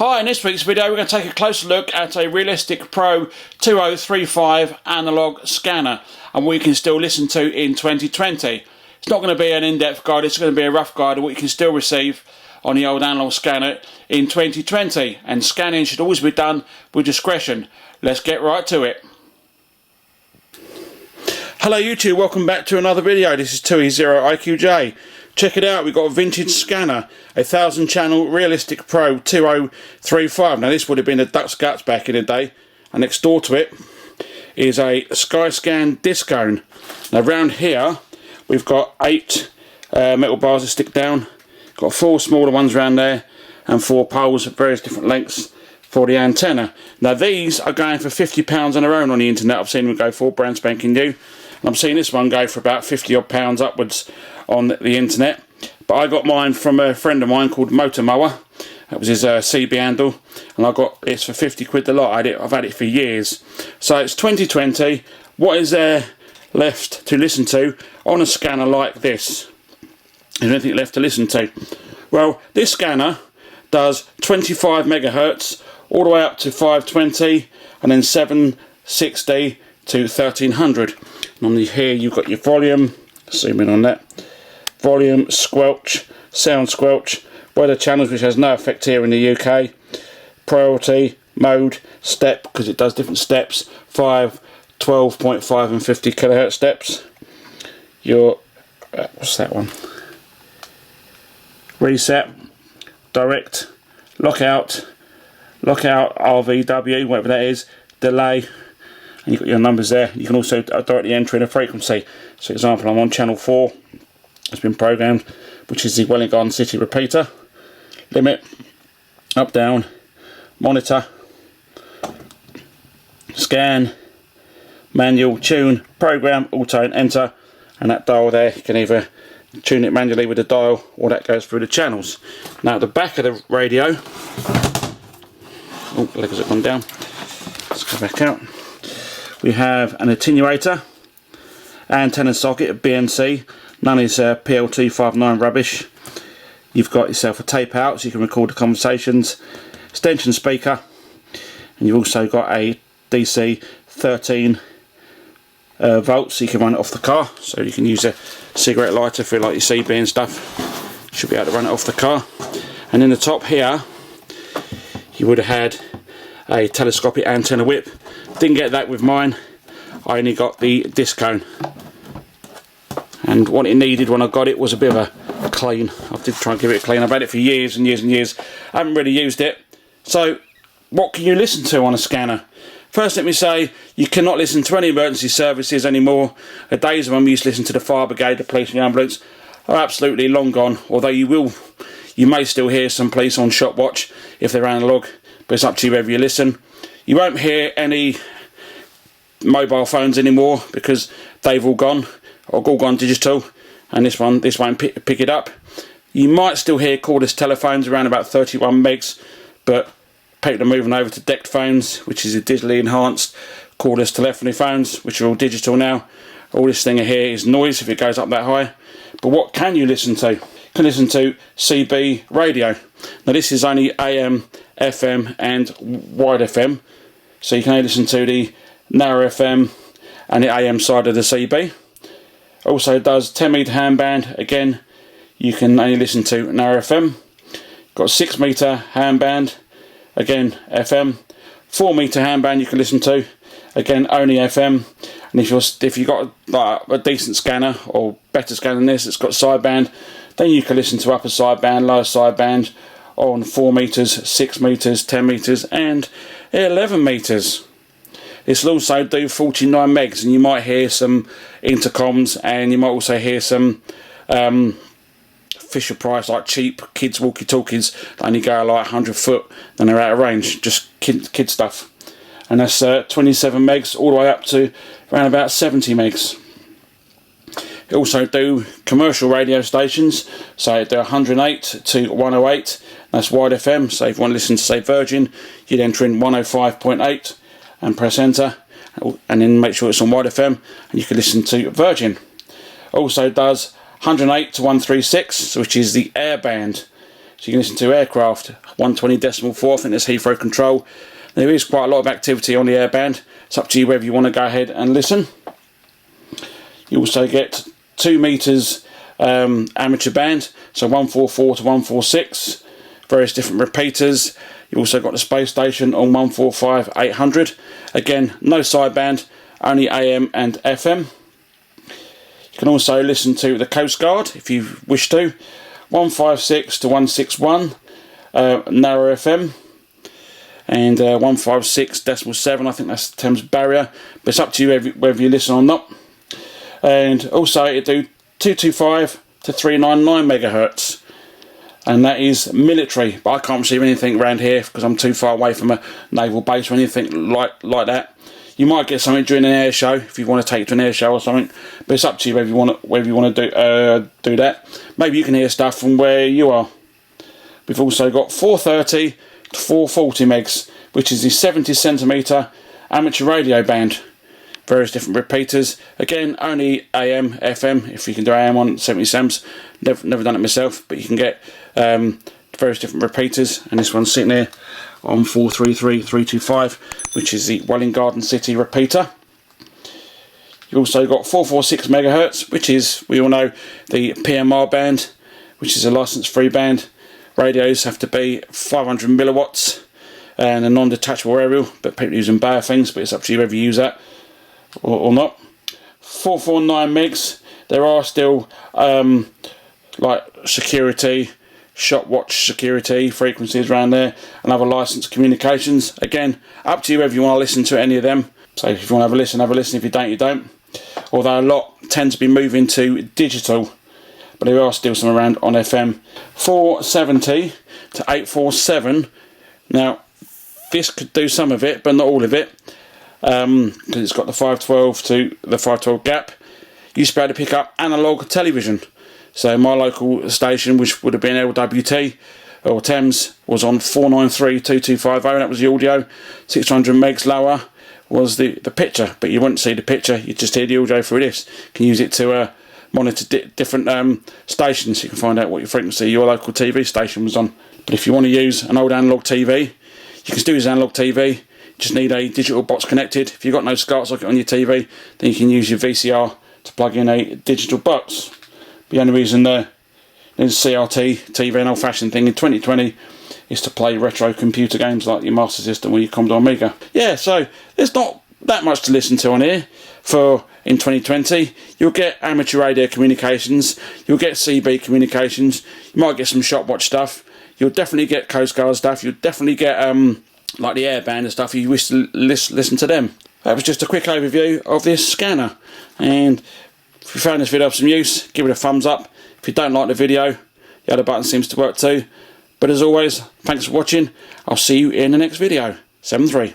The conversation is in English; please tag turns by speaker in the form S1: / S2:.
S1: Hi, in this week's video we're going to take a closer look at a Realistic Pro 2035 analog scanner and what you can still listen to in 2020. It's not going to be an in-depth guide, it's going to be a rough guide of what you can still receive on the old analog scanner in 2020, and scanning should always be done with discretion. Let's get right to it. Hello YouTube, welcome back to another video. This is 2E0IQJ. Check it out, we've got a vintage scanner, a 1000 channel Realistic Pro 2035. Now this would have been a Duck's Guts back in the day, and next door to it is a SkyScan Discone. Now round here we've got 8 metal bars that stick down, got 4 smaller ones around there and 4 poles at various different lengths for the antenna. Now these are going for £50 on their own on the internet. I've seen them go for brand spanking new. And I'm seeing this one go for about £50 odd pounds upwards on the internet. But I got mine from a friend of mine called Motor Mower. That was his CB handle, and I got this for 50 quid a lot. I've had it for years. So it's 2020. What is there left to listen to on a scanner like this? Is there anything left to listen to? Well, this scanner does 25 megahertz all the way up to 520, and then 760 to 1300. And on here you've got your volume, zoom in on that, volume, squelch, sound squelch, weather channels, which has no effect here in the UK, priority, mode, step, because it does different steps, 5, 12.5 and 50 kilohertz steps, your, what's that one, reset, direct, lockout, RVW, whatever that is, delay, and you've got your numbers there. You can also directly enter in a frequency. So for example, I'm on channel 4, it's been programmed, which is the Wellington City repeater. Limit, up, down, monitor, scan, manual, tune, program, auto and enter, and that dial there, you can either tune it manually with the dial or that goes through the channels. Now at the back of the radio, oh, the legs have gone down, let's go back out. We have an attenuator, antenna socket, a BNC, none is PL259 rubbish. You've got yourself a tape out so you can record the conversations, extension speaker, and you've also got a DC 13 volts so you can run it off the car, so you can use a cigarette lighter for like your CB and stuff. You should be able to run it off the car. And in the top here you would have had a telescopic antenna whip. Didn't get that with mine, I only got the Discone, and what it needed when I got it was a bit of a clean. I did try and give it a clean. I've had it for years and years and years, I haven't really used it. So what can you listen to on a scanner? First let me say, you cannot listen to any emergency services anymore. The days when we used to listen to the fire brigade, the police and the ambulance are absolutely long gone, although you may still hear some police on shop watch if they're analog, but it's up to you whether you listen. You won't hear any mobile phones anymore because they've all gone digital, and this won't pick it up. You might still hear cordless telephones around about 31 megs, but people are moving over to DECT phones, which is a digitally enhanced cordless telephony phones, which are all digital now. All this thing here is noise if it goes up that high. But what can you listen to? You can listen to CB radio. Now this is only AM, FM and wide FM, so you can only listen to the narrow FM and the AM side of the CB. Also does 10 metre handband, again you can only listen to narrow FM. Got 6 metre handband, again FM. 4 metre handband you can listen to, again only FM. And if you've got like a decent scanner or better scanner than this, it's got sideband, then you can listen to upper sideband, lower sideband on 4 metres, 6 metres, 10 metres and 11 metres. This will also do 49 megs, and you might hear some intercoms, and you might also hear some Fisher Price like cheap kids walkie-talkies that only go like 100 foot, then they're out of range, just kid stuff. And that's 27 megs all the way up to around about 70 megs. It also do commercial radio stations, so do 108 to 108, that's wide FM. So if you want to listen to say Virgin, you'd enter in 105.8 and press enter, and then make sure it's on wide FM and you can listen to Virgin. Also does 108 to 136, which is the air band. So you can listen to aircraft, 120.4, I think that's Heathrow Control. There is quite a lot of activity on the airband. It's up to you whether you want to go ahead and listen. You also get 2 meters amateur band, so 144 to 146, various different repeaters. You also got the space station on 145 800. Again, no sideband, only AM and FM. You can also listen to the Coast Guard if you wish to, 156 to 161, narrow FM, and 156.7, I think that's Thames Barrier, but it's up to you whether you listen or not. And also it do 225 to 399 megahertz, and that is military, but I can't receive anything around here because I'm too far away from a naval base or anything like that. You might get something during an air show if you want to take it to an air show or something, but it's up to you whether you want to do that. Maybe you can hear stuff from where you are. We've also got 430 to 440 megs, which is the 70 centimetre amateur radio band. Various different repeaters. Again, only AM, FM, if you can do AM on 70 Sams. Never done it myself, but you can get various different repeaters, and this one's sitting there on 433 325, which is the Welwyn Garden City repeater. You've also got 446 megahertz, which is, we all know, the PMR band, which is a license-free band. Radios have to be 500 milliwatts and a non-detachable aerial, but people use them bad things, but it's up to you whether you use that or not. 449 megs. There are still like security, shot watch security frequencies around there, and other licensed communications. Again, up to you whether you want to listen to any of them. So if you want to have a listen, have a listen. If you don't, you don't. Although a lot tend to be moving to digital, but there are still some around on FM. 470 to 847. Now, this could do some of it, but not all of it, because it's got the 512 to the 512 gap. You used to be able to pick up analogue television. So my local station, which would have been LWT or Thames, was on 493 2250. That was the audio. 600 megs lower was the picture, but you wouldn't see the picture. You just hear the audio through this. You can use it to monitor different stations. You can find out what your frequency your local TV station was on. But if you want to use an old analogue TV, you can still use analogue TV. You just need a digital box connected. If you've got no SCART socket on your TV, then you can use your VCR to plug in a digital box. The only reason there's CRT TV, an old-fashioned thing in 2020, is to play retro computer games like your Master System or your Commodore Amiga. Yeah, so there's not that much to listen to on here in 2020. You'll get amateur radio communications, you'll get CB communications, you might get some Shopwatch stuff, you'll definitely get Coast Guard stuff, you'll definitely get like the airband and stuff if you wish to listen to them. That was just a quick overview of this scanner, and if you found this video of some use, give it a thumbs up. If you don't like the video, the other button seems to work too. But as always, thanks for watching. I'll see you in the next video. 7-3.